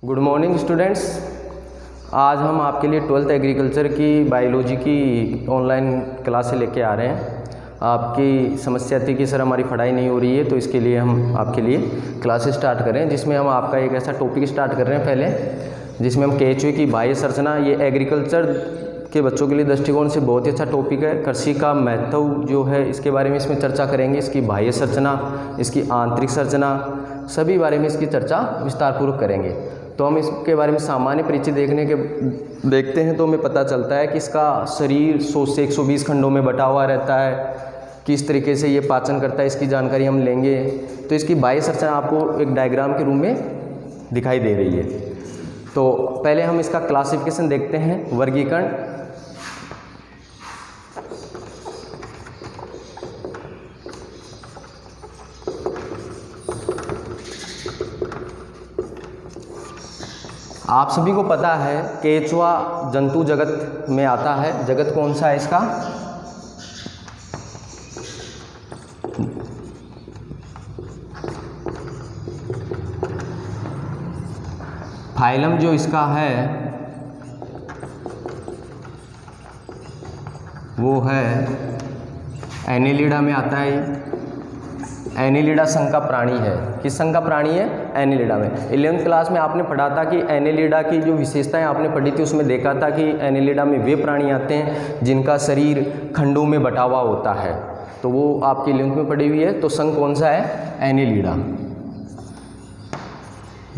Good morning students. आज हम आपके लिए 12th एग्रीकल्चर की बायोलॉजी की ऑनलाइन क्लासें लेके आ रहे हैं। आपकी समस्या थी कि सर हमारी पढ़ाई नहीं हो रही है, तो इसके लिए हम आपके लिए क्लासेस स्टार्ट कर रहे हैं, जिसमें हम आपका एक ऐसा टॉपिक स्टार्ट कर रहे हैं पहले, जिसमें हम केचुए की बाह्य संरचना, ये एग्रीकल्चर के बच्चों के लिए दृष्टिकोण से बहुत ही अच्छा टॉपिक है। कृषि का महत्व जो है इसके बारे में इसमें चर्चा करेंगे, इसकी बाह्य संरचना, इसकी आंतरिक संरचना, सभी बारे में इसकी चर्चा विस्तारपूर्वक करेंगे। तो हम इसके बारे में सामान्य परिचय देखते हैं तो हमें पता चलता है कि इसका शरीर 100 से 120 खंडों में बटा हुआ रहता है। किस तरीके से ये पाचन करता है इसकी जानकारी हम लेंगे। तो इसकी बाह्य संरचना आपको एक डायग्राम के रूप में दिखाई दे रही है। तो पहले हम इसका क्लासिफिकेशन देखते हैं, वर्गीकरण। आप सभी को पता है केचुआ जंतु जगत में आता है। जगत कौन सा है इसका? फाइलम जो इसका है वो है एनेलिडा में आता है। एनेलिडा संघ का प्राणी है। किस संघ का प्राणी है? एनेलिडा में। 11th क्लास में आपने पढ़ा था कि एनेलिडा की जो विशेषताएं आपने पढ़ी थी, उसमें देखा था कि एनेलिडा में वे प्राणी आते हैं जिनका शरीर खंडों में बटा हुआ होता है। तो वो आपकी 11th में पढ़ी हुई है। तो संघ कौन सा है? एनेलिडा।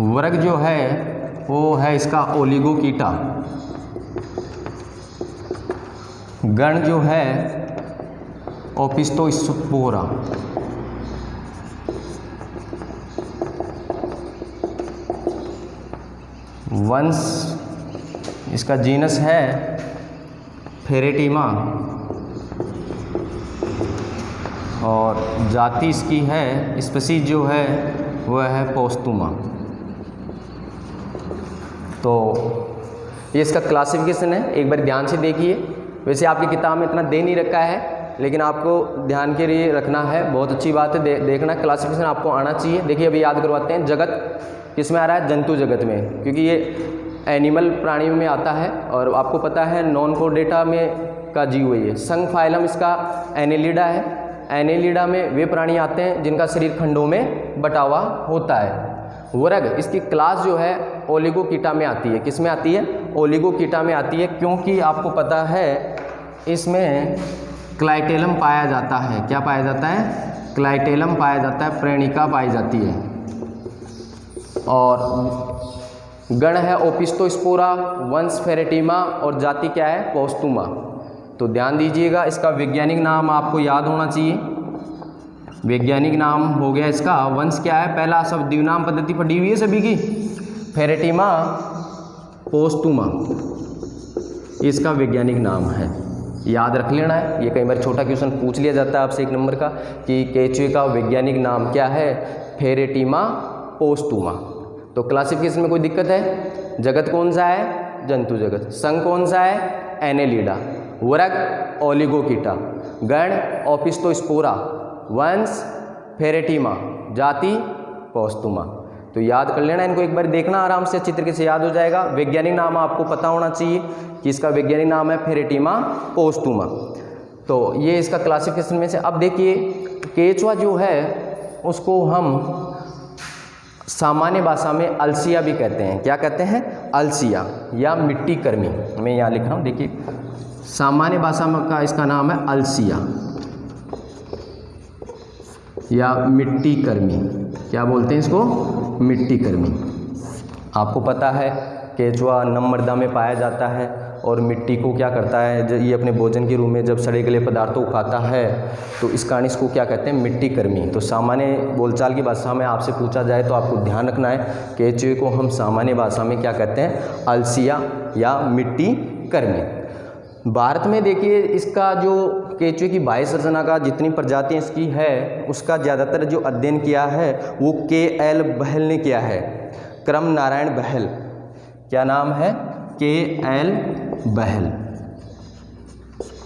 वर्ग जो है वो है इसका ओलिगोकीटा। गण जो है ओपिस्टोस्पोरा। वंश इसका जीनस है फेरेटिमा और जाति इसकी है, स्पीशीज जो है वह है पोस्तुमा। तो ये इसका क्लासिफिकेशन है, एक बार ध्यान से देखिए। वैसे आपकी किताब में इतना दे नहीं रखा है, लेकिन आपको ध्यान के लिए रखना है। बहुत अच्छी बात है, देखना क्लासिफिकेशन आपको आना चाहिए। देखिए अभी याद करवाते हैं। जगत किस में आ रहा है? जंतु जगत में, क्योंकि ये एनिमल प्राणी में आता है और आपको पता है नॉन कोर्डेटा में का जीव है ये। संघ फाइलम इसका एनेलिडा है। एनेलिडा में वे प्राणी आते हैं जिनका शरीर खंडों में बटा हुआ होता है। वर्ग इसकी क्लास जो है ओलिगोकीटा में आती है। किस में आती है? ओलिगोकीटा में आती है, क्योंकि आपको पता है इसमें क्लाइटेलम पाया जाता है। क्या पाया जाता है? क्लाइटेलम पाया जाता है, प्रेणिका पाई जाती है। और गण है ओपिस्टोस्पोरा, वंश फेरेटिमा और जाति क्या है? पोस्तुमा। तो ध्यान दीजिएगा, इसका वैज्ञानिक नाम आपको याद होना चाहिए। वैज्ञानिक नाम हो गया इसका, वंश क्या है? पहला सब द्विनाम पद्धति पढ़ी हुई है सभी की, फेरेटिमा पोस्तुमा, इसका वैज्ञानिक नाम है। याद रख लेना है, ये कई बार छोटा क्वेश्चन पूछ लिया जाता है आपसे 1 नंबर का कि केचुए का वैज्ञानिक नाम क्या है? फेरेटिमा पोस्तुमा। तो क्लासिफिकेशन में कोई दिक्कत है? जगत कौन सा है? जंतु जगत। संघ कौन सा है? एनेलिडा। वर्ग ओलिगोकीटा। गण ओपिस्टोस्पोरा। वंश फेरेटिमा। जाति पोस्तुमा। तो याद कर लेना इनको, एक बार देखना आराम से, अच्छी तरीके से याद हो जाएगा। वैज्ञानिक नाम आपको पता होना चाहिए कि इसका वैज्ञानिक नाम है फेरेटिमा पोस्तुमा। तो ये इसका क्लासिफिकेशन में से। अब देखिए केचुआ जो है उसको हम सामान्य भाषा में अलसिया भी कहते हैं। क्या कहते हैं? अलसिया या मिट्टी कर्मी। मैं यहाँ लिख रहा हूँ, देखिए सामान्य भाषा में का इसका नाम है अलसिया या मिट्टी कर्मी। क्या बोलते हैं इसको? मिट्टी कर्मी। आपको पता है केचुआ नम मृदा में पाया जाता है और मिट्टी को क्या करता है, जब ये अपने भोजन के रूप में जब सड़े गले पदार्थों को खाता है तो इस कारण इसको क्या कहते हैं? मिट्टी कर्मी। तो सामान्य बोलचाल की भाषा में आपसे पूछा जाए तो आपको ध्यान रखना है केचुए को हम सामान्य भाषा में क्या कहते हैं? अलसिया या मिट्टी कर्मी। भारत में देखिए इसका जो केचुए की बाह्य संरचना का जितनी प्रजातियाँ इसकी है उसका ज़्यादातर जो अध्ययन किया है वो KL बहल ने किया है। क्रम नारायण बहल। क्या नाम है? KL बहल।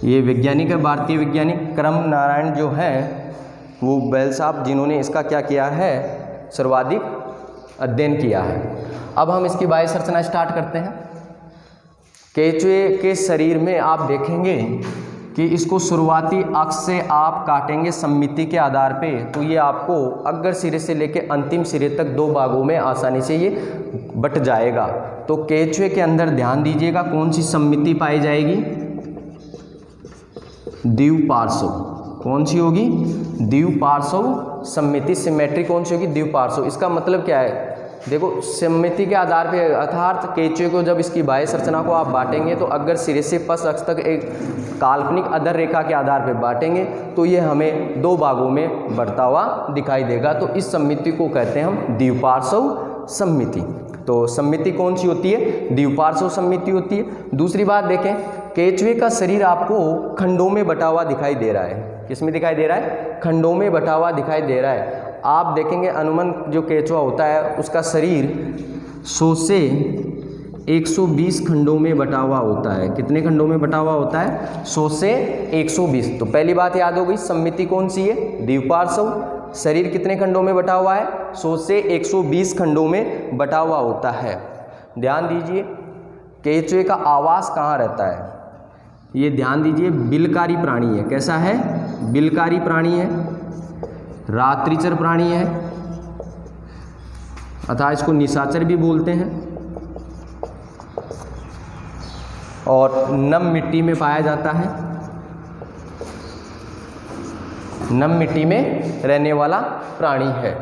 ये वैज्ञानिक है, भारतीय वैज्ञानिक। क्रम नारायण जो है वो बैल साहब जिन्होंने इसका क्या किया है, सर्वाधिक अध्ययन किया है। अब हम इसकी बाह्य संरचना स्टार्ट करते हैं। केंचुए के शरीर में आप देखेंगे कि इसको शुरुआती अक्ष से आप काटेंगे सममिति के आधार पे, तो ये आपको अग्र सिरे से लेकर अंतिम सिरे तक दो भागों में आसानी से ये बट जाएगा। तो केंचुए के अंदर ध्यान दीजिएगा कौन सी सममिति पाई जाएगी, द्विपार्श्व। कौन सी होगी, द्विपार्श्व सममिति। सिमेट्री कौन सी होगी, द्विपार्श्व। इसका मतलब क्या है, देखो सममिति के आधार पे अर्थात केंचुए को जब इसकी बाह्य संरचना को आप बांटेंगे तो अगर सिरे से पश्च अक्ष तक एक काल्पनिक अधर रेखा के आधार पे बांटेंगे तो ये हमें दो भागों में बढ़ता हुआ दिखाई देगा। तो इस सममिति को कहते हैं हम द्विपार्श्व सममिति। तो सममिति कौन सी होती है, द्विपार्श्व सममिति होती है। दूसरी बात देखें, केंचुए का शरीर आपको खंडों में बटा हुआ दिखाई दे रहा है। किस में दिखाई दे रहा है, खंडों में बटा हुआ दिखाई दे रहा है। आप देखेंगे अनुमान जो केंचुआ होता है उसका शरीर 100 से 120 खंडों में बटा हुआ होता है। कितने खंडों में बटा हुआ होता है, 100 से 120। तो पहली बात याद हो गई, सममिति कौन सी है, द्विपार्श्व। शरीर कितने खंडों में बटा हुआ है, 100 से 120 खंडों में बटा हुआ होता है। ध्यान दीजिए केंचुए का आवास कहाँ रहता है, ये ध्यान दीजिए, बिलकारी प्राणी है। कैसा है, बिलकारी प्राणी है, रात्रिचर प्राणी है, अतः इसको निशाचर भी बोलते हैं, और नम मिट्टी में पाया जाता है। नम मिट्टी में रहने वाला प्राणी है।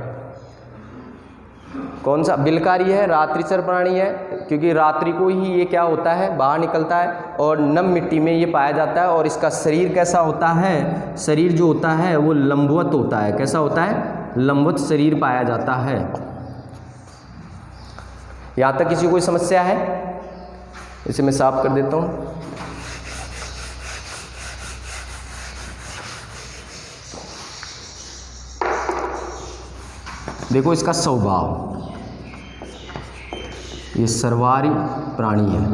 कौन सा, बिलकारी है, रात्रिचर प्राणी है, क्योंकि रात्रि को ही ये क्या होता है, बाहर निकलता है, और नम मिट्टी में ये पाया जाता है। और इसका शरीर कैसा होता है, शरीर जो होता है वो लंबवत होता है। कैसा होता है, लंबवत शरीर पाया जाता है। यहाँ तक किसी को कोई समस्या है, इसे मैं साफ कर देता हूँ। देखो इसका स्वभाव, ये सर्वाहारी प्राणी है,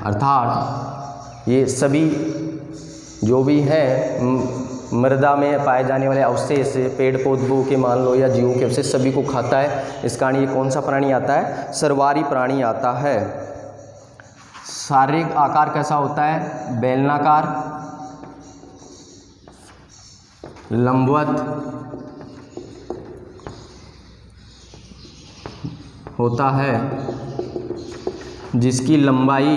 अर्थात ये सभी जो भी है मृदा में पाए जाने वाले अवशेष, पेड़ पौधों के मान लो या जीवों के अवशेष, सभी को खाता है। इस कारण ये कौन सा प्राणी आता है, सर्वाहारी प्राणी आता है। शारीरिक आकार कैसा होता है, बेलनाकार, लंबवत होता है, जिसकी लंबाई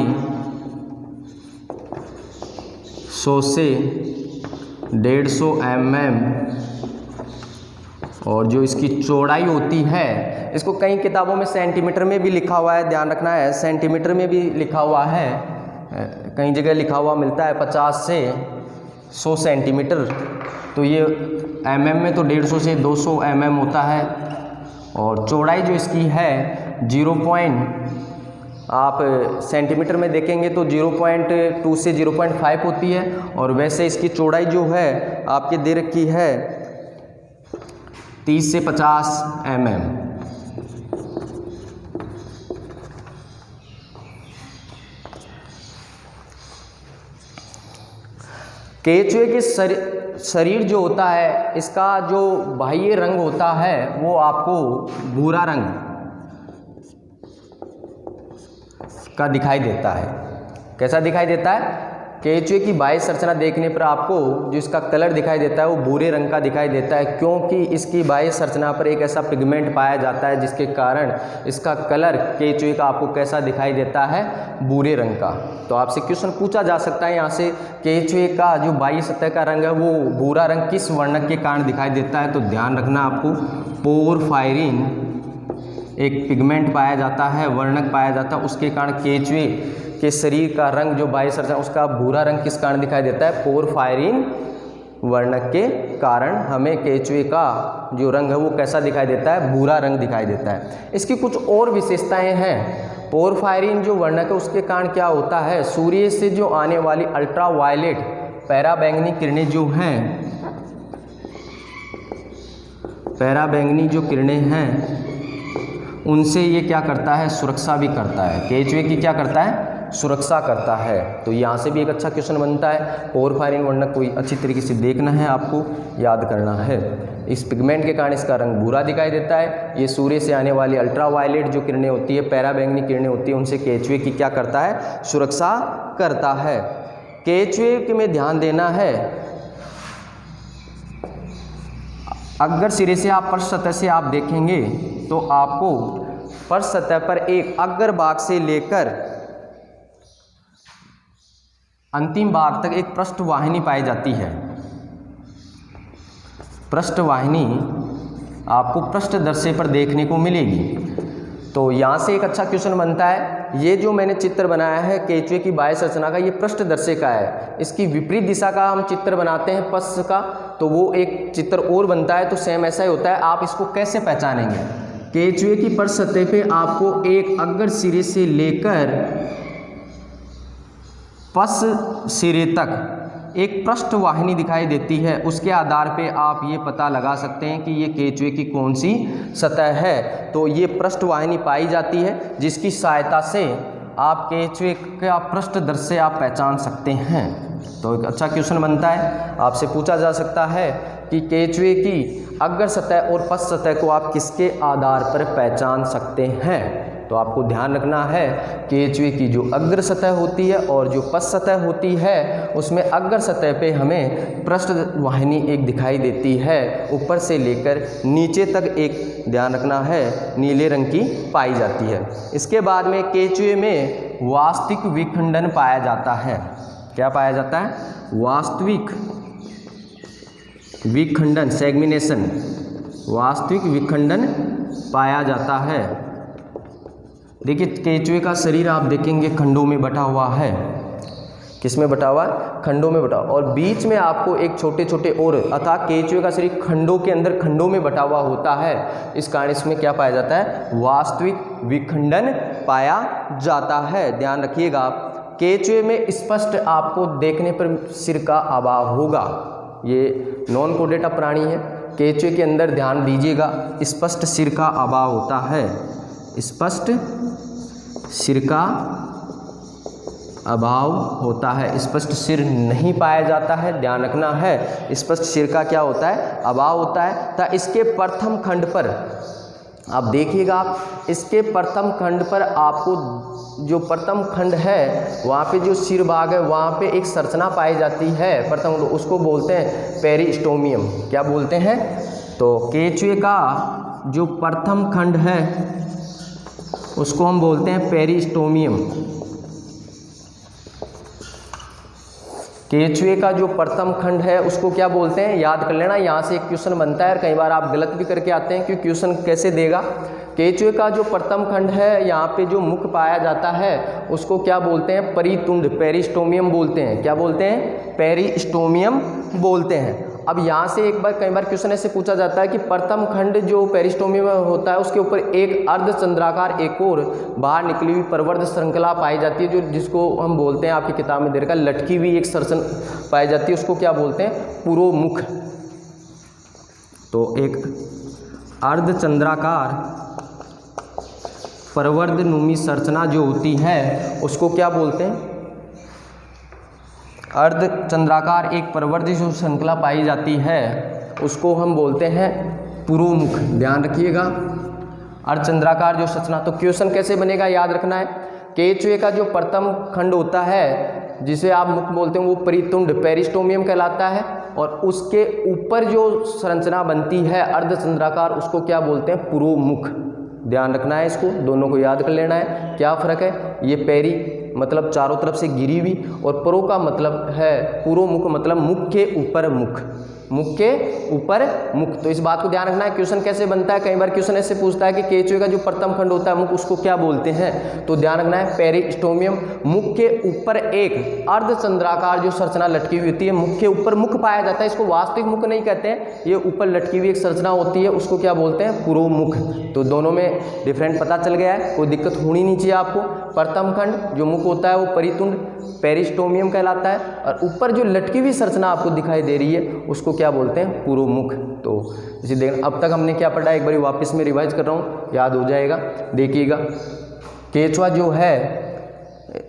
100 से 150 mm और जो इसकी चौड़ाई होती है, इसको कई किताबों में सेंटीमीटर में भी लिखा हुआ है, ध्यान रखना है, सेंटीमीटर में भी लिखा हुआ है, कई जगह लिखा हुआ मिलता है 50 से 100 सेंटीमीटर। तो ये mm में तो 150 से 200 mm होता है, और चौड़ाई जो इसकी है 0. आप सेंटीमीटर में देखेंगे तो 0.2 से 0.5 होती है, और वैसे इसकी चौड़ाई जो है आपके दे रखी है 30 से 50 mm। केंचुए के शरीर जो होता है, इसका जो बाह्य रंग होता है वो आपको भूरा रंग का दिखाई देता है। कैसा दिखाई देता है, केंचुए की बाह्य संरचना देखने पर आपको जो इसका कलर दिखाई देता है वो भूरे रंग का दिखाई देता है, क्योंकि इसकी बाह्य संरचना पर एक ऐसा पिगमेंट पाया जाता है जिसके कारण इसका कलर केंचुए का आपको कैसा दिखाई देता है, भूरे रंग का। तो आपसे क्वेश्चन पूछा जा सकता है यहाँ से, केंचुए का जो बाह्य सतह का रंग है वो भूरा रंग किस वर्णक के कारण दिखाई देता है। तो ध्यान रखना आपको, पोरफायरिन एक पिगमेंट पाया जाता है, वर्णक पाया जाता है, उसके कारण केंचुए के शरीर का रंग जो बाह्य संरचना उसका भूरा रंग किस कारण दिखाई देता है, पोरफायरिन वर्णक के कारण हमें केंचुए का जो रंग है वो कैसा दिखाई देता है, भूरा रंग दिखाई देता है। इसकी कुछ और विशेषताएं हैं। पोरफायरिन जो वर्णक है उसके कारण क्या होता है, सूर्य से जो आने वाली अल्ट्रा वायलेट पैराबैंगनी किरणें जो हैं, पैराबैंगनी जो किरणें हैं उनसे ये क्या करता है, सुरक्षा भी करता है। केंचुए की क्या करता है, सुरक्षा करता है। तो यहाँ से भी एक अच्छा क्वेश्चन बनता है। पोरफायरिन वर्णक कोई अच्छी तरीके से देखना है, आपको याद करना है। इस पिगमेंट के कारण इसका रंग भूरा दिखाई देता है। ये सूर्य से आने वाली अल्ट्रावायलेट जो किरणें होती है, पैराबैंगनी किरणें होती है, उनसे केचुए की क्या करता है, सुरक्षा करता है। केचुए में ध्यान देना है, अगर सिरे से आप फर्श सतह से आप देखेंगे तो आपको फर्श सतह पर एक अग्रभाग से लेकर अंतिम भाग तक एक पृष्ठवाहिनी पाई जाती है। पृष्ठवाहिनी आपको पृष्ठदर्शी पर देखने को मिलेगी। तो यहाँ से एक अच्छा क्वेश्चन बनता है, ये जो मैंने चित्र बनाया है केचुए की बाह्य संरचना का, ये पृष्ठदर्शी का है। इसकी विपरीत दिशा का हम चित्र बनाते हैं पश्च का, तो वो एक चित्र और बनता है। तो सेम ऐसा ही होता है। आप इसको कैसे पहचानेंगे, केचुए की पृष्ठ सतह पे आपको एक अग्र सिरे से लेकर पश्च सिरे तक एक पृष्ठवाहिनी दिखाई देती है। उसके आधार पे आप ये पता लगा सकते हैं कि ये केचुए की कौन सी सतह है। तो ये पृष्ठवाहिनी पाई जाती है, जिसकी सहायता से आप केचुए का पृष्ठदर्शी आप पहचान सकते हैं। तो एक अच्छा क्वेश्चन बनता है, आपसे पूछा जा सकता है कि केचुए की अग्र सतह और पश्च सतह को आप किसके आधार पर पहचान सकते हैं। तो आपको ध्यान रखना है, केचुए की जो अग्र सतह होती है और जो पश्च सतह होती है, उसमें अग्र सतह पे हमें पृष्ठवाहिनी एक दिखाई देती है, ऊपर से लेकर नीचे तक एक, ध्यान रखना है, नीले रंग की पाई जाती है। इसके बाद में केचुए में वास्तविक विखंडन पाया जाता है। क्या पाया जाता है, वास्तविक विखंडन, सेगमेंटेशन, वास्तविक विखंडन पाया जाता है। देखिए केचुए का शरीर आप देखेंगे खंडों में बटा हुआ है। किस में बटा हुआ है, खंडों में बटा हुआ, और बीच में आपको एक छोटे छोटे और, अर्थात केचुए का शरीर खंडों के अंदर खंडों में बटा हुआ होता है। इस कारण इसमें क्या पाया जाता है, वास्तविक विखंडन पाया जाता है। ध्यान रखिएगा आप, केचुए में स्पष्ट आपको देखने पर सिर का अभाव होगा। ये नॉन कोडेटा प्राणी है। केचुए के अंदर ध्यान दीजिएगा, स्पष्ट सिर का अभाव होता है। स्पष्ट सिर का अभाव होता है, स्पष्ट सिर नहीं पाया जाता है। ध्यान रखना है, स्पष्ट सिर का क्या होता है, अभाव होता है। तो इसके प्रथम खंड पर आप देखिएगा, इसके प्रथम खंड पर आपको जो प्रथम खंड है वहाँ पे जो सिर भाग है वहाँ पे एक संरचना पाई जाती है प्रथम, उसको बोलते हैं पेरिस्टोमियम। क्या बोलते हैं, तो केचुए का जो प्रथम खंड है उसको हम बोलते हैं पेरिस्टोमियम। केचुए का जो प्रथम खंड है उसको क्या बोलते हैं, याद कर लेना। यहाँ से एक क्वेश्चन बनता है और कई बार आप गलत भी करके आते हैं कि क्वेश्चन कैसे देगा। केचुए का जो प्रथम खंड है, यहाँ पे जो मुख पाया जाता है उसको क्या बोलते हैं, परितुंड, पेरिस्टोमियम बोलते हैं। क्या बोलते हैं, पेरिस्टोमियम बोलते हैं। अब यहाँ से एक बार, कई बार क्वेश्चन ऐसे पूछा जाता है कि प्रथम खंड जो पेरिस्टोमियम होता है उसके ऊपर एक अर्धचंद्राकार एक और बाहर निकली हुई प्रवर्ध श्रृंखला पाई जाती है, जो जिसको हम बोलते हैं, आपकी किताब में दे रखा, लटकी हुई एक संरचना पाई जाती है, उसको क्या बोलते हैं, पुरोमुख। तो एक अर्धचंद्राकार प्रवर्धनुमी संरचना जो होती है उसको क्या बोलते हैं, अर्धचंद्राकार एक प्रवर्ध जो श्रृंखला पाई जाती है उसको हम बोलते हैं पुरोमुख। ध्यान रखिएगा, अर्धचंद्राकार जो संरचना। तो क्वेश्चन कैसे बनेगा, याद रखना है, केचुए का जो प्रथम खंड होता है जिसे आप मुख बोलते हैं वो परितुंड, पेरिस्टोमियम कहलाता है, और उसके ऊपर जो संरचना बनती है अर्धचंद्राकार उसको क्या बोलते हैं, पुरोमुख। ध्यान रखना है, इसको दोनों को याद कर लेना है। क्या फ़र्क है, ये पेरी मतलब चारों तरफ से घिरी हुई, और प्रो का मतलब है, पुरोमुख मतलब मुख के ऊपर मुख, मुख के ऊपर मुख। तो इस बात को ध्यान रखना है। क्वेश्चन कैसे बनता है, कई बार क्वेश्चन ऐसे पूछता है कि केचुए का जो प्रथम खंड होता है मुख, उसको क्या बोलते हैं, तो ध्यान रखना है, पेरिस्टोमियम। मुख के ऊपर एक अर्धचंद्राकार जो संरचना लटकी हुई होती है, मुख के ऊपर मुख पाया जाता है, इसको वास्तविक मुख नहीं कहते हैं, ये ऊपर लटकी हुई एक संरचना होती है, उसको क्या बोलते हैं, पुरोमुख। तो दोनों में डिफरेंट पता चल गया है, कोई दिक्कत होनी नहीं चाहिए आपको। प्रथम खंड जो मुख होता है वो परितुंड, पेरिस्टोमियम कहलाता है, और ऊपर जो लटकी हुई संरचना आपको दिखाई दे रही है उसको क्या बोलते हैं, पुरोमुख। तो इसे देख, अब तक हमने क्या पढ़ा, एक बार वापस में रिवाइज कर रहा हूँ, याद हो जाएगा। देखिएगा, केचुआ जो है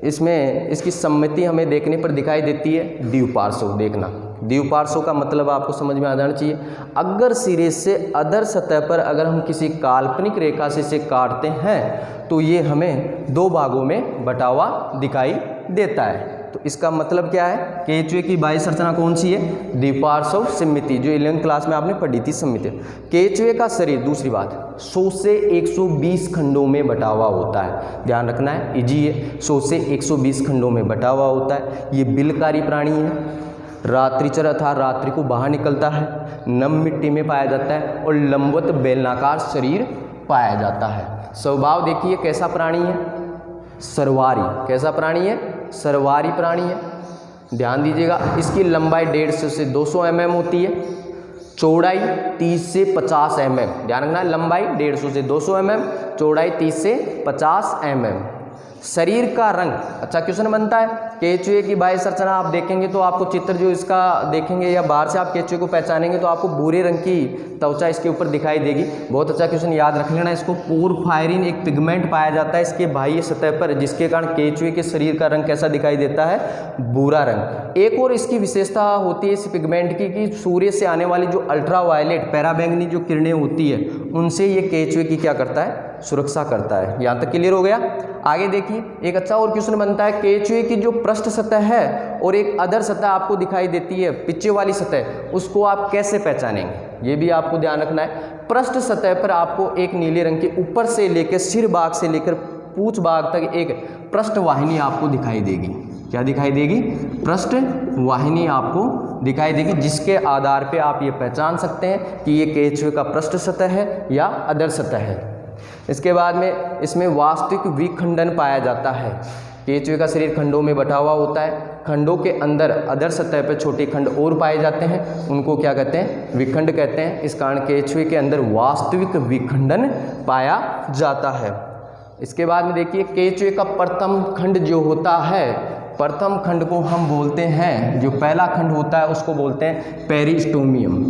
इसमें इसकी सम्मिति हमें देखने पर दिखाई देती है द्विपार्श्व। देखना, द्विपार्श्व का मतलब आपको समझ में आ जाना चाहिए। अगर सिरे से अधर सतह पर अगर हम किसी काल्पनिक रेखा से इसे काटते हैं तो ये हमें दो भागों में बटा हुआ दिखाई देता है। तो इसका मतलब क्या है, केचुए की बाह्य संरचना कौन सी है, द्विपार्श्व सममिति, जो 11वीं क्लास में आपने पढ़ी थी सममिति। केचुए का शरीर, दूसरी बात, 100 से 120 खंडों में बटा हुआ होता है। ध्यान रखना है, इजी है, 100 से 120 खंडों में बटा हुआ होता है। ये बिलकारी प्राणी है, रात्रिचर अर्थात रात्रि को बाहर निकलता है, नम मिट्टी में पाया जाता है और लंबवत बेलनाकार शरीर पाया जाता है। स्वभाव देखिए कैसा प्राणी है, सर्वारी। कैसा प्राणी है, सर्वारी प्राणी है। ध्यान दीजिएगा, इसकी लंबाई 150 से 200 mm होती है, चौड़ाई 30 से 50 mm। ध्यान रखना है, लंबाई 150 से 200 mm, चौड़ाई 30 से 50 mm। शरीर का रंग, अच्छा क्वेश्चन बनता है, केचुए की बाह्य संरचना आप देखेंगे तो आपको चित्र जो इसका देखेंगे या बाहर से आप केचुए को पहचानेंगे तो आपको भूरे रंग की त्वचा इसके ऊपर दिखाई देगी। बहुत अच्छा क्वेश्चन, याद रख लेना इसको। पोरफायरिन एक पिगमेंट पाया जाता है इसके बाह्य सतह पर, जिसके कारण केचुए के शरीर का रंग कैसा दिखाई देता है, भूरा रंग। एक और इसकी विशेषता होती है इस पिगमेंट की कि सूर्य से आने वाली जो अल्ट्रावायलेट पराबैंगनी जो किरणें होती है उनसे ये केचुए की क्या करता है, सुरक्षा करता है। यहाँ तक क्लियर हो गया। आगे देखिए, एक अच्छा और क्वेश्चन बनता है, केचुए की जो पृष्ठ सतह है और एक अधर सतह आपको दिखाई देती है, पीछे वाली सतह, उसको आप कैसे पहचानेंगे, ये भी आपको ध्यान रखना है। पृष्ठ सतह पर आपको एक नीले रंग के ऊपर से लेकर सिर भाग से लेकर पूंछ भाग तक एक पृष्ठ वाहिनी आपको दिखाई देगी। क्या दिखाई देगी, पृष्ठ वाहिनी आपको दिखाई देगी, जिसके आधार पे आप ये पहचान सकते हैं कि ये केचुए का पृष्ठ सतह है या अधर सतह है। इसके बाद में इसमें वास्तविक विखंडन पाया जाता है। केचुए का शरीर खंडों में बटा हुआ होता है, खंडों के अंदर अधर सतह पर छोटे खंड और पाए जाते हैं, उनको क्या कहते हैं, विखंड कहते हैं। इस कारण केचुए के अंदर वास्तविक विखंडन पाया जाता है। इसके बाद में देखिए, केचुए का प्रथम खंड जो होता है, प्रथम खंड को हम बोलते हैं, जो पहला खंड होता है उसको बोलते हैं पेरिस्टोमियम।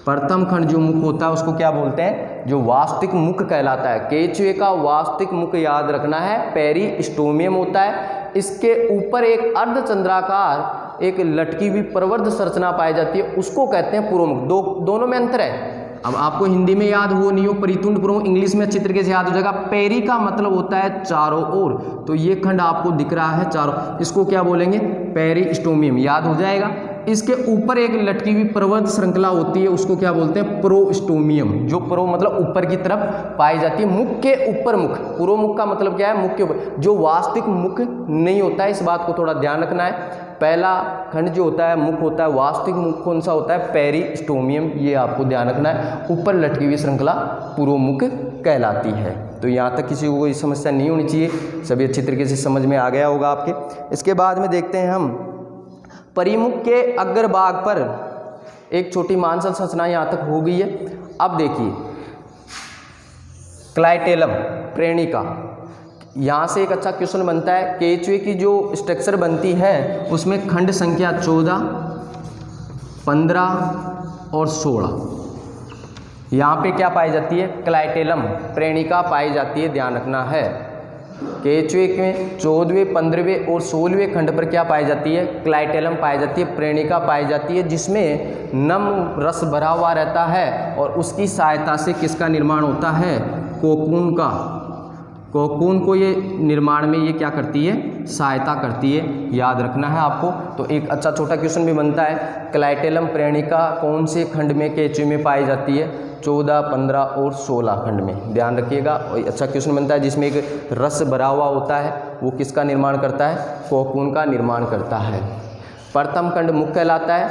प्रथम खंड जो मुख होता है उसको क्या बोलते हैं, जो वास्तविक मुख कहलाता है। केचुए का वास्तविक मुख याद रखना है पेरिस्टोमियम होता है। इसके ऊपर एक अर्धचंद्राकार एक लटकी हुई प्रवर्ध संरचना पाई जाती है, उसको कहते हैं पुरोमुख। दोनों में अंतर है। अब आपको हिंदी में याद हो नहीं हो, परितुंड पुरोमुख, इंग्लिश में अच्छी तरीके से याद हो जाएगा। पेरी का मतलब होता है चारों ओर, तो ये खंड आपको दिख रहा है चारों, इसको क्या बोलेंगे, पेरिस्टोमियम, याद हो जाएगा। इसके ऊपर एक लटकी हुई प्रवर्ध श्रृंखला होती है, उसको क्या बोलते हैं, प्रोस्टोमियम, जो प्रो मतलब ऊपर की तरफ पाई जाती है, मुख के ऊपर मुख। पुरोमुख का मतलब क्या है, मुख के ऊपर, जो वास्तविक मुख नहीं होता है, इस बात को थोड़ा ध्यान रखना है। पहला खंड जो होता है मुख होता है, वास्तविक मुख कौन सा होता है, पेरिस्टोमियम, ये आपको ध्यान रखना है। ऊपर लटकी हुई श्रृंखला पुरोमुख कहलाती है। तो यहाँ तक किसी को कोई समस्या नहीं होनी चाहिए, सभी अच्छी तरीके से समझ में आ गया होगा आपके। इसके बाद में देखते हैं हम परिमुख के अग्रभाग पर एक छोटी मांसल संरचना यहाँ तक हो गई है। अब देखिए, क्लाइटेलम प्रेणिका, यहाँ से एक अच्छा क्वेश्चन बनता है। केचुए की जो स्ट्रक्चर बनती है उसमें खंड संख्या 14, 15 और 16 यहाँ पे क्या पाई जाती है, क्लाइटेलम प्रेणिका पाई जाती है, ध्यान रखना है। केचुए के 14वें, 15वें और 16वें खंड पर क्या पाई जाती है, क्लाइटेलम पाई जाती है, प्रेणिका पाई जाती है, जिसमें नम रस भरा हुआ रहता है और उसकी सहायता से किसका निर्माण होता है, कोकून का। कोकून को ये निर्माण में ये क्या करती है, सहायता करती है, याद रखना है आपको। तो एक अच्छा छोटा क्वेश्चन भी बनता है, क्लाइटेलम प्रेणिका कौन से खंड में केचुए में पाई जाती है, 14, 15 और 16 खंड में, ध्यान रखिएगा। और अच्छा क्वेश्चन बनता है जिसमें एक रस भरा हुआ होता है, वो किसका निर्माण करता है, कोकून का निर्माण करता है। प्रथम खंड मुख कहलाता है,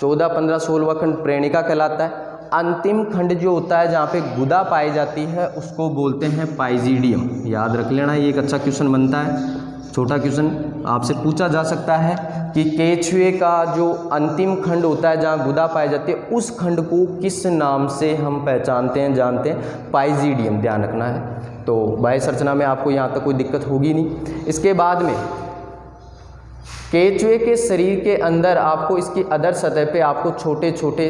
14, 15, 16वां खंड प्रेणिका कहलाता है। अंतिम खंड जो होता है जहाँ पे गुदा पाई जाती है उसको बोलते हैं पाइजीडियम, याद रख लेना। ये एक अच्छा क्वेश्चन बनता है, छोटा क्वेश्चन आपसे पूछा जा सकता है कि केचुए का जो अंतिम खंड होता है जहाँ गुदा पाई जाती है, उस खंड को किस नाम से हम पहचानते हैं, जानते हैं, पाइजीडियम, ध्यान रखना है। तो बाह्य संरचना में आपको यहाँ तक कोई दिक्कत होगी नहीं। इसके बाद में केचुए के शरीर के अंदर आपको इसकी अधर सतह पे आपको छोटे छोटे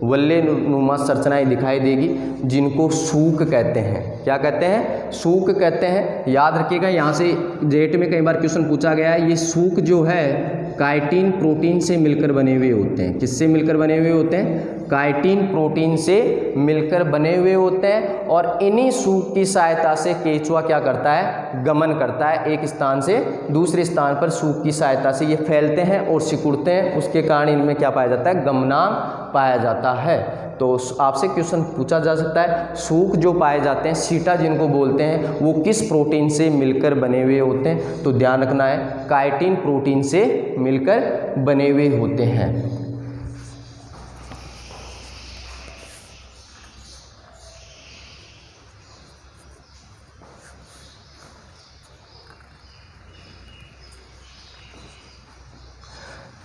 वल्ले नुमा संरचनाएं दिखाई देगी, जिनको सूक कहते हैं। क्या कहते हैं? सूक कहते हैं। याद रखिएगा, यहाँ से जेट में कई बार क्वेश्चन पूछा गया है। ये सूक जो है काइटिन प्रोटीन से मिलकर बने हुए होते हैं। किससे मिलकर बने हुए होते हैं? काइटिन प्रोटीन से मिलकर बने हुए होते हैं। और इन्हीं सूक की सहायता से केंचुआ क्या करता है? गमन करता है। एक स्थान से दूसरे स्थान पर सूक की सहायता से ये फैलते हैं और सिकुड़ते हैं। उसके कारण इनमें क्या पाया जाता है? गमनांक पाया जाता है। तो आपसे क्वेश्चन पूछा जा सकता है, सूक जो पाए जाते हैं, सीटा जिनको बोलते हैं, वो किस प्रोटीन से मिलकर बने हुए होते हैं? तो ध्यान रखना है, काइटिन प्रोटीन से मिलकर बने हुए होते हैं।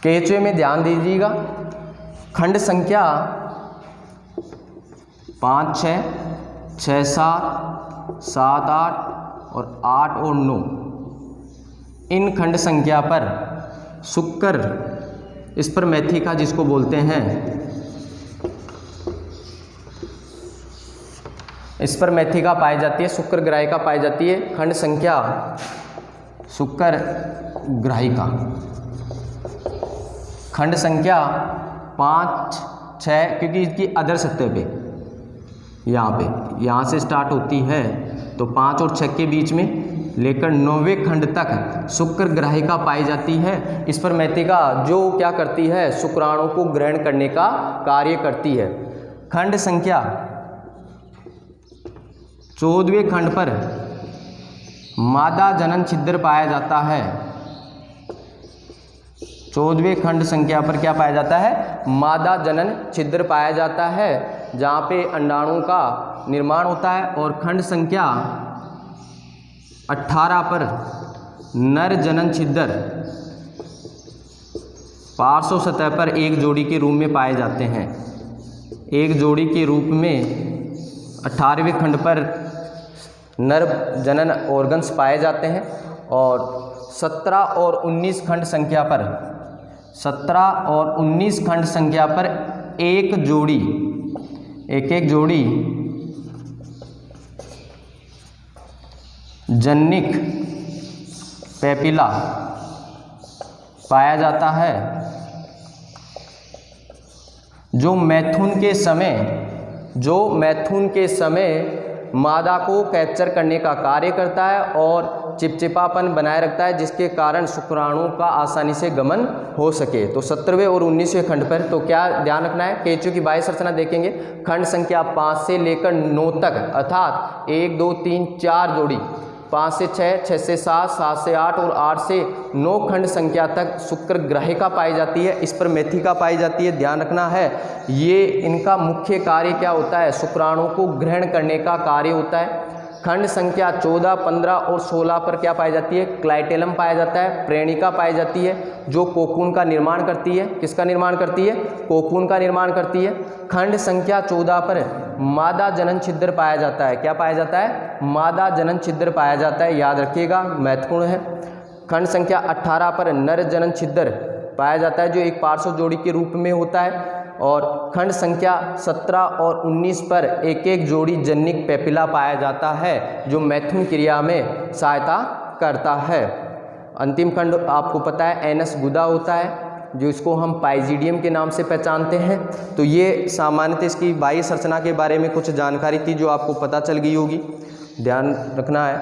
केंचुए में ध्यान दीजिएगा, खंड संख्या 5, 6, 6, 7, 7, 8 और 8 और 9, इन खंड संख्या पर शुक्र, इस पर मैथिका जिसको बोलते हैं, इस पर मैथिका पाई जाती है, शुक्र ग्राहिका पाई जाती है। खंड संख्या शुक्र ग्राहिका, खंड संख्या 5, 6, क्योंकि इसकी अदर सतह पे यहाँ से स्टार्ट होती है, तो 5 और 6 के बीच में लेकर 9वें खंड तक शुक्र ग्राहिका पाई जाती है। इस पर मैथिका जो क्या करती है? शुक्राणु को ग्रहण करने का कार्य करती है। खंड संख्या 14वें खंड पर मादा जनन छिद्र पाया जाता है। 14वें खंड संख्या पर क्या पाया जाता है? मादा जनन छिद्र पाया जाता है, जहाँ पे अंडाणु का निर्माण होता है। और खंड संख्या 18 पर नर जनन छिद्र पार्श्व सतह पर एक जोड़ी के रूप में पाए जाते हैं। एक जोड़ी के रूप में 18वें खंड पर नर जनन ऑर्गन्स पाए जाते हैं। और 17 और 19 खंड संख्या पर 17 और 19 खंड संख्या पर एक एक जोड़ी जनिक पेपिला पाया जाता है, जो मैथुन के समय मादा को कैप्चर करने का कार्य करता है और चिपचिपापन बनाए रखता है, जिसके कारण शुक्राणु का आसानी से गमन हो सके। तो 17वें और 19वें खंड पर तो क्या ध्यान रखना है? केंचुए की बाह्य संरचना देखेंगे, खंड संख्या 5 से लेकर 9 तक, अर्थात 1, 2, 3, 4 जोड़ी, 5 से 6, 6 से 7, 7 से 8 और 8 से 9 खंड संख्या तक शुक्र ग्राहिका पाई जाती है। इस पर मैथिका पाई जाती है। ध्यान रखना है, ये इनका मुख्य कार्य क्या होता है? शुक्राणु को ग्रहण करने का कार्य होता है। खंड संख्या 14, 15 और 16 पर क्या पाई जाती है? क्लाइटेलम पाया जाता है, प्रेणिका पाई जाती है, जो कोकून का निर्माण करती है। किसका निर्माण करती है? कोकून का निर्माण करती है। खंड संख्या 14 पर मादा जनन छिद्र पाया जाता है। क्या पाया जाता है? मादा जनन छिद्र पाया जाता है, याद रखिएगा, महत्वपूर्ण है। खंड संख्या 18 पर नर जनन छिद्र पाया जाता है, जो एक पार्श्व जोड़ी के रूप में होता है। और खंड संख्या 17 और 19 पर एक एक जोड़ी जनिक पेपिला पाया जाता है, जो मैथुन क्रिया में सहायता करता है। अंतिम खंड आपको पता है एनस गुदा होता है, जो इसको हम पाइजीडियम के नाम से पहचानते हैं। तो ये सामान्यतः इसकी बाह्य संरचना के बारे में कुछ जानकारी थी जो आपको पता चल गई होगी, ध्यान रखना है।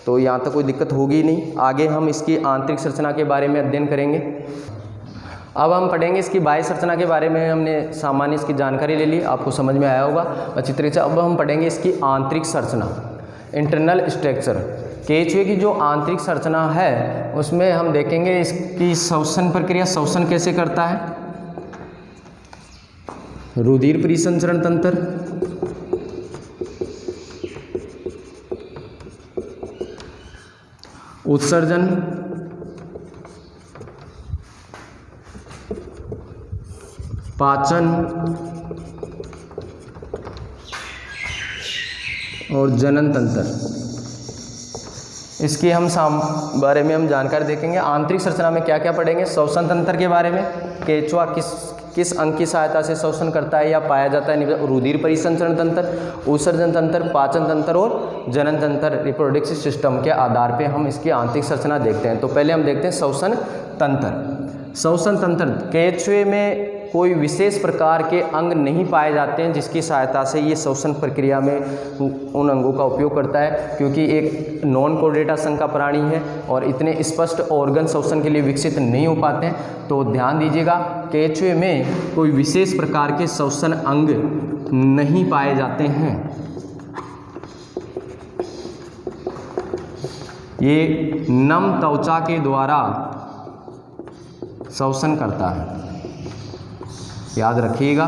तो यहाँ तक कोई दिक्कत होगी नहीं। आगे हम इसकी आंतरिक संरचना के बारे में अध्ययन करेंगे। अब हम पढ़ेंगे इसकी बाह्य संरचना के बारे में। हमने सामान्य इसकी जानकारी ले ली, आपको समझ में आया होगा अच्छी तरीके से। अब हम पढ़ेंगे इसकी आंतरिक संरचना, इंटरनल स्ट्रक्चर। केंचुए की जो आंतरिक संरचना है उसमें हम देखेंगे इसकी श्वसन प्रक्रिया, श्वसन कैसे करता है, रुधिर परिसंचरण तंत्र, उत्सर्जन, पाचन और जनन तंत्र, इसकी हम बारे में हम जानकारी देखेंगे। आंतरिक संरचना में क्या क्या पढ़ेंगे? श्वसन तंत्र के बारे में, केंचुआ किस अंग की सहायता से श्वसन करता है या पाया जाता है? रुधिर परिसंचरण तंत्र, उत्सर्जन तंत्र, पाचन तंत्र और जनन तंत्र। रिप्रोडक्टिव सिस्टम के आधार पे हम इसकी आंतरिक संरचना देखते हैं। तो पहले हम देखते हैं श्वसन तंत्र। श्वसन तंत्र, केंचुए में कोई विशेष प्रकार के अंग नहीं पाए जाते हैं जिसकी सहायता से ये श्वसन प्रक्रिया में उन अंगों का उपयोग करता है, क्योंकि एक नॉन कोर्डेटा संघ का प्राणी है और इतने स्पष्ट ऑर्गन श्वसन के लिए विकसित नहीं हो पाते हैं। तो ध्यान दीजिएगा, केंचुए में कोई विशेष प्रकार के श्वसन अंग नहीं पाए जाते हैं। ये नम त्वचा के द्वारा श्वसन करता है। याद रखिएगा,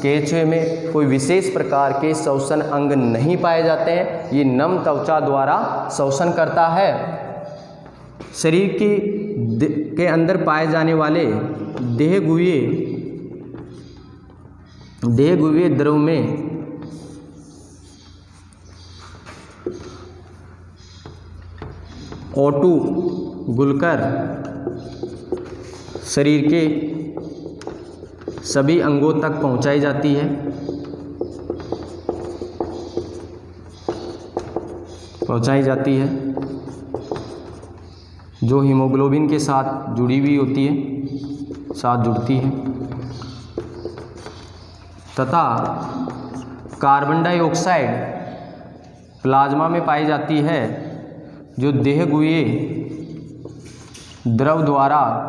केंचुए में कोई विशेष प्रकार के श्वसन अंग नहीं पाए जाते हैं, ये नम त्वचा द्वारा श्वसन करता है। शरीर के अंदर पाए जाने वाले देहगुह्य द्रव में O2 घुलकर शरीर के सभी अंगों तक पहुंचाई जाती है, जो हीमोग्लोबिन के साथ जुड़ी हुई होती है, साथ जुड़ती है, तथा कार्बन डाइऑक्साइड प्लाज्मा में पाई जाती है, जो देहगुह्य द्रव द्वारा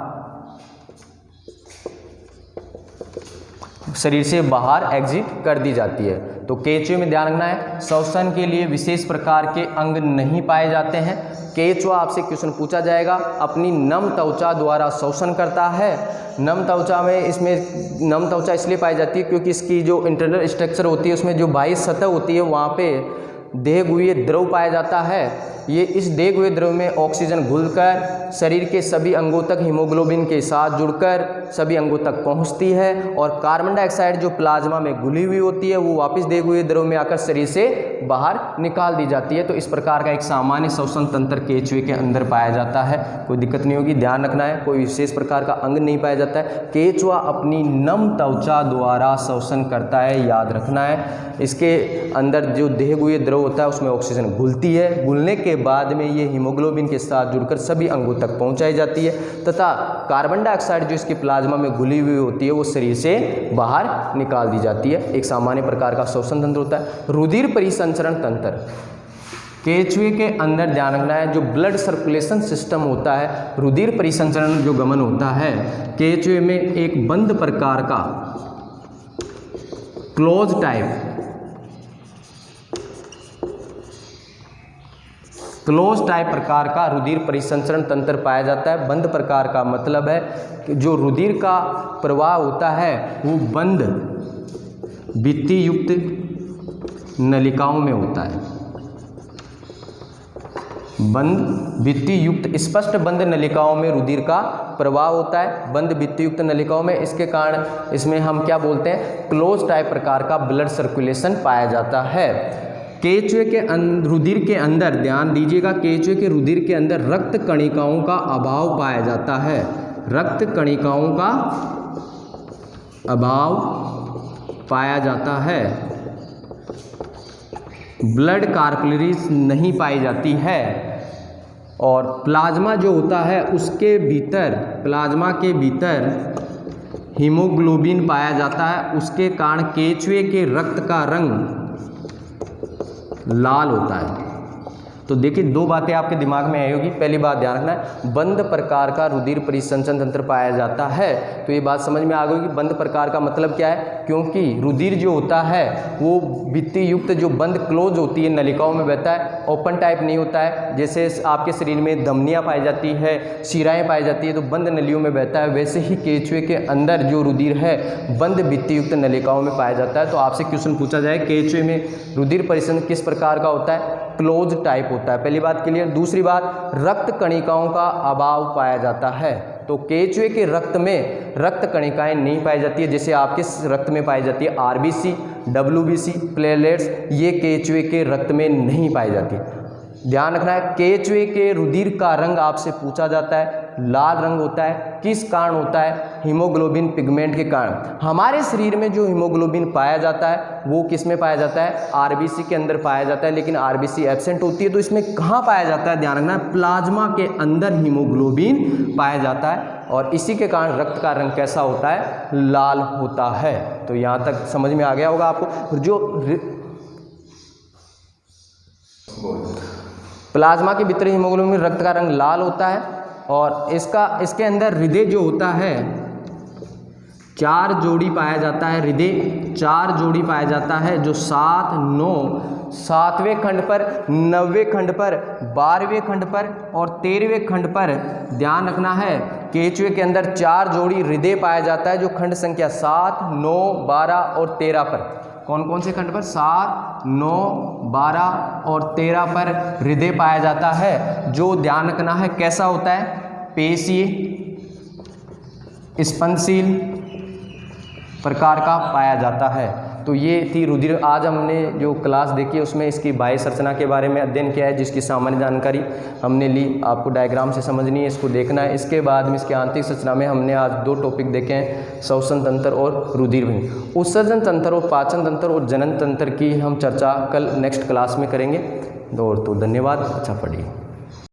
शरीर से बाहर एग्जिट कर दी जाती है। तो केंचुए में ध्यान रखना है, श्वसन के लिए विशेष प्रकार के अंग नहीं पाए जाते हैं। केंचुआ, आपसे क्वेश्चन पूछा जाएगा, अपनी नम त्वचा द्वारा श्वसन करता है। नम त्वचा में, इसमें नम त्वचा इसलिए पाई जाती है क्योंकि इसकी जो इंटरनल स्ट्रक्चर होती है उसमें जो बाह्य सतह होती है वहाँ पे देहगुह्य द्रव पाया जाता है। ये इस देहगुह्य द्रव में ऑक्सीजन घुलकर शरीर के सभी अंगों तक हीमोग्लोबिन के साथ जुड़कर सभी अंगों तक पहुंचती है, और कार्बन डाइऑक्साइड जो प्लाज्मा में घुली हुई होती है वो वापस देहगुह्य द्रव में आकर शरीर से बाहर निकाल दी जाती है। तो इस प्रकार का एक सामान्य श्वसन तंत्र केंचुए के अंदर पाया जाता है। कोई दिक्कत नहीं होगी, ध्यान रखना है, कोई विशेष प्रकार का अंग नहीं पाया जाता है। केंचुआ अपनी नम त्वचा द्वारा श्वसन करता है, याद रखना है। इसके अंदर जो देहगुह्य द्रव होता है उसमें ऑक्सीजन घुलती है, घुलने के बाद में ये हीमोग्लोबिन के साथ जुड़कर सभी अंगों तक पहुंचाई जाती है, तथा कार्बन डाइऑक्साइड जो इसके प्लाज्मा में घुली हुई होती है वो शरीर से बाहर निकाल दी जाती है। एक सामान्य प्रकार का श्वसन तंत्र होता है। रुधिर परिसंचरण तंत्र, केंचुए के अंदर ध्यान रखना है, जो ब्लड सर्कुलेशन सिस्टम होता है, रुधिर परिसंचरण जो गमन होता है केंचुए में एक बंद प्रकार का क्लोज टाइप प्रकार का रुधिर परिसंचरण तंत्र पाया जाता है। बंद प्रकार का मतलब है कि जो रुधिर का प्रवाह होता है वो बंद भित्ति युक्त नलिकाओं में होता है। बंद भित्ति युक्त, स्पष्ट बंद नलिकाओं में रुधिर का प्रवाह होता है, बंद भित्ति युक्त नलिकाओं में। इसके कारण इसमें हम क्या बोलते हैं, क्लोज टाइप प्रकार का ब्लड सर्कुलेशन पाया जाता है। केंचुए के रुधिर के अंदर ध्यान दीजिएगा, केंचुए के रुधिर के अंदर रक्त कणिकाओं का अभाव पाया जाता है। रक्त कणिकाओं का अभाव पाया जाता है। ब्लड कैपिलरीज नहीं पाई जाती है, और प्लाज्मा जो होता है उसके भीतर, प्लाज्मा के भीतर हीमोग्लोबिन पाया जाता है। उसके कारण केंचुए के रक्त का रंग लाल होता है। तो देखिए, दो बातें आपके दिमाग में आई होगी। पहली बात ध्यान रखना है, बंद प्रकार का रुधिर परिसंचरण तंत्र पाया जाता है। तो ये बात समझ में आ गई कि बंद प्रकार का मतलब क्या है, क्योंकि रुधिर जो होता है वो भित्ति युक्त, जो बंद क्लोज होती है नलिकाओं में बहता है, ओपन टाइप नहीं होता है। जैसे आपके शरीर में धमनियाँ पाई जाती है, शिराएँ पाई जाती है, तो बंद नलियों में बहता है, वैसे ही केंचुए के अंदर जो रुधिर है बंद भित्ति युक्त नलिकाओं में पाया जाता है। तो आपसे क्वेश्चन पूछा जाए केंचुए में रुधिर परिसंचरण किस प्रकार का होता है, क्लोज टाइप होता है। पहली बात क्लियर। दूसरी बात, रक्त कणिकाओं का अभाव पाया जाता है। तो केंचुए के रक्त में रक्त कणिकाएं नहीं पाई जाती है, जैसे आपके रक्त में पाई जाती है आरबीसी, डब्ल्यूबीसी, प्लेटलेट्स, ये केंचुए के रक्त में नहीं पाई जाती। ध्यान रखना है, केंचुए के रुधिर का रंग आपसे पूछा जाता है। लाल रंग होता है, किस कारण होता है? हीमोग्लोबिन पिगमेंट के कारण। हमारे शरीर में जो हीमोग्लोबिन पाया जाता है वो किस में पाया जाता है? आरबीसी के अंदर पाया जाता है, लेकिन आरबीसी एब्सेंट होती है, तो इसमें कहाँ पाया जाता है? ध्यान रखना, प्लाज्मा के अंदर हीमोग्लोबिन पाया जाता है, और इसी के कारण रक्त का रंग कैसा होता है? लाल होता है। तो यहाँ तक समझ में आ गया होगा आपको। जो प्लाज्मा के भीतर हीमोग्लोबिन में रक्त का रंग लाल होता है, और इसके अंदर हृदय जो होता है 4 जोड़ी पाया जाता है। हृदय 4 जोड़ी पाया जाता है, जो 7, 9, 7वें खंड पर, 9वें खंड पर, 12वें खंड पर और 13वें खंड पर। ध्यान रखना है, केचुए के अंदर 4 जोड़ी हृदय पाया जाता है, जो खंड संख्या 7, 9, 12 और 13 पर। कौन कौन से खंड पर? 7, 9, 12 और 13 पर हृदय पाया जाता है, जो ध्यान रखना है कैसा होता है? पेशीय, स्पंदनशील प्रकार का पाया जाता है। तो ये थी रुधिर। आज हमने जो क्लास देखी उसमें इसकी बाह्य संरचना के बारे में अध्ययन किया है, जिसकी सामान्य जानकारी हमने ली। आपको डायग्राम से समझनी है, इसको देखना है। इसके बाद में इसकी आंतरिक संरचना में हमने आज 2 टॉपिक देखे हैं, श्वसन तंत्र और रुधिर वाहिनी। उत्सर्जन तंत्र और पाचन तंत्र और जनन तंत्र की हम चर्चा कल नेक्स्ट क्लास में करेंगे। तो धन्यवाद, अच्छा पढ़िए।